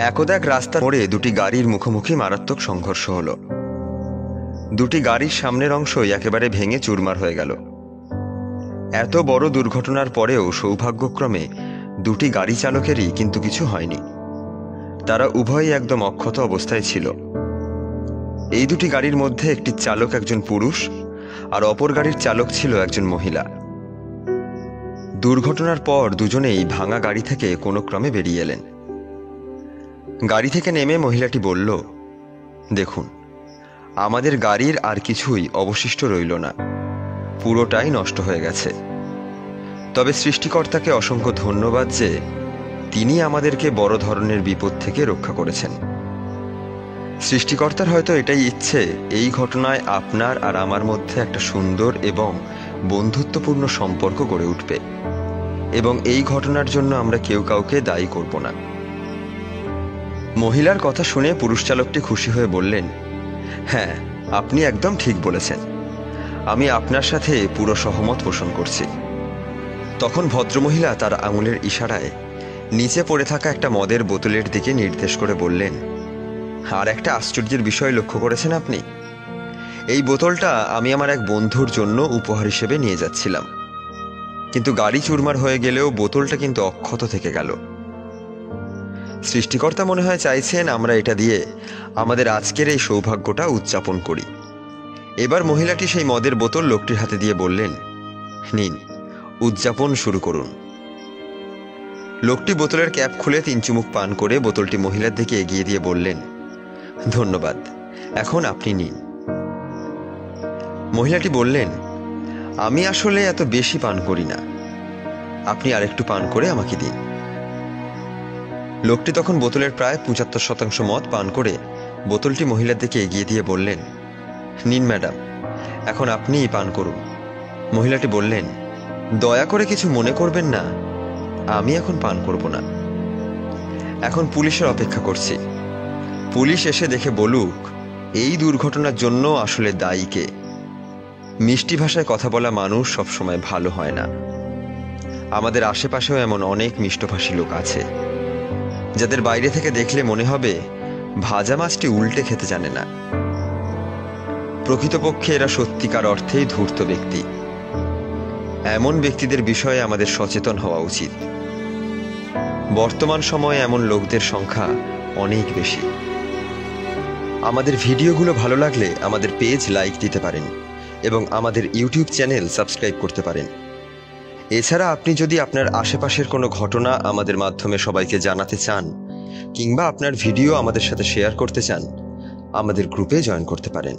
একদা এক রাস্তার মোড়ে দুটি গাড়ির মুখোমুখি মারাত্মক সংঘর্ষ হলো। দুটি গাড়ির সামনের অংশই একেবারে ভেঙে চুরমার হয়ে গেল। এত বড় দুর্ঘটনার পরেও সৌভাগ্যক্রমে দুটি গাড়ি চালকেরই কিন্তু কিছু হয়নি। তারা উভয়ই একদম অক্ষত অবস্থায় ছিল। এই দুটি গাড়ির মধ্যে একটি চালক একজন পুরুষ আর অপর গাড়ির চালক ছিল একজন মহিলা। দুর্ঘটনার পর দুজনেই ভাঙা গাড়ি থেকে কোনো ক্রমে বেরিয়ে এলেন। গাড়ি থেকে নেমে মহিলাটি বলল, দেখুন, আমাদের গাড়ির আর কিছুই অবশিষ্ট রইল না, পুরোটাই নষ্ট হয়ে গেছে। তবে সৃষ্টিকর্তাকে অসংখ্য ধন্যবাদ যে তিনি আমাদেরকে বড় ধরনের বিপদ থেকে রক্ষা করেছেন। সৃষ্টিকর্তার হয়তো এটাই ইচ্ছে, এই ঘটনায় আপনার আর আমার মধ্যে একটা সুন্দর এবং বন্ধুত্বপূর্ণ সম্পর্ক গড়ে উঠবে, এবং এই ঘটনার জন্য আমরা কেউ কাউকে দায়ী করব না। মহিলার কথা শুনে পুরুষ চালকটি খুশি হয়ে বললেন, হ্যাঁ, আপনি একদম ঠিক বলেছেন, আমি আপনার সাথে পুরো সহমত পোষণ করছি। তখন ভদ্রমহিলা তার আঙুলের ইশারায় নিচে পড়ে থাকা একটা মদের বোতলের দিকে নির্দেশ করে বললেন, আর একটা আশ্চর্যের বিষয় লক্ষ্য করেছেন আপনি? এই বোতলটা আমি আমার এক বন্ধুর জন্য উপহার হিসেবে নিয়ে যাচ্ছিলাম, কিন্তু গাড়ি চুরমার হয়ে গেলেও বোতলটা কিন্তু অক্ষত থেকে গেল। সৃষ্টিকর্তা মনে হয় চাইছেন আমরা এটা দিয়ে আমাদের আজকের এই সৌভাগ্যটা উদযাপন করি। এবার মহিলাটি সেই মদের বোতল লোকটির হাতে দিয়ে বললেন, নিন, উদযাপন শুরু করুন। লোকটি বোতলের ক্যাপ খুলে 3 চুমুক পান করে বোতলটি মহিলার দিকে এগিয়ে দিয়ে বললেন, ধন্যবাদ, এখন আপনি নিন। মহিলাটি বললেন, আমি আসলে এত বেশি পান করি না, আপনি আরেকটু পান করে আমাকে দিন। লোকটি তখন বোতলের প্রায় 75% মদ পান করে বোতলটি মহিলার দিকে এগিয়ে দিয়ে বললেন, নিন ম্যাডাম, এখন আপনিই পান করুন। মহিলাটি বললেন, দয়া করে কিছু মনে করবেন না, আমি এখন পান করব না। এখন পুলিশের অপেক্ষা করছি, পুলিশ এসে দেখে বলুক এই দুর্ঘটনার জন্য আসলে দায়ী কে। মিষ্টি ভাষায় কথা বলা মানুষ সবসময় ভালো হয় না। আমাদের আশেপাশেও এমন অনেক মিষ্টভাষী লোক আছে যাদের বাইরে থেকে দেখলে মনে হবে ভাজা মাছটি উল্টে খেতে জানে না। প্রকৃতপক্ষে এরা সত্যিকার অর্থেই ধূর্ত ব্যক্তি। এমন ব্যক্তিদের বিষয়ে আমাদের সচেতন হওয়া উচিত। বর্তমান সময়ে এমন লোকদের সংখ্যা অনেক বেশি। আমাদের ভিডিওগুলো ভালো লাগলে আমাদের পেজ লাইক দিতে পারেন এবং আমাদের ইউটিউব চ্যানেল সাবস্ক্রাইব করতে পারেন। এছাড়া আপনি যদি আপনার আশেপাশের কোনো ঘটনা আমাদের মাধ্যমে সবাইকে জানাতে চান কিংবা আপনার ভিডিও আমাদের সাথে শেয়ার করতে চান, আমাদের গ্রুপে জয়েন করতে পারেন।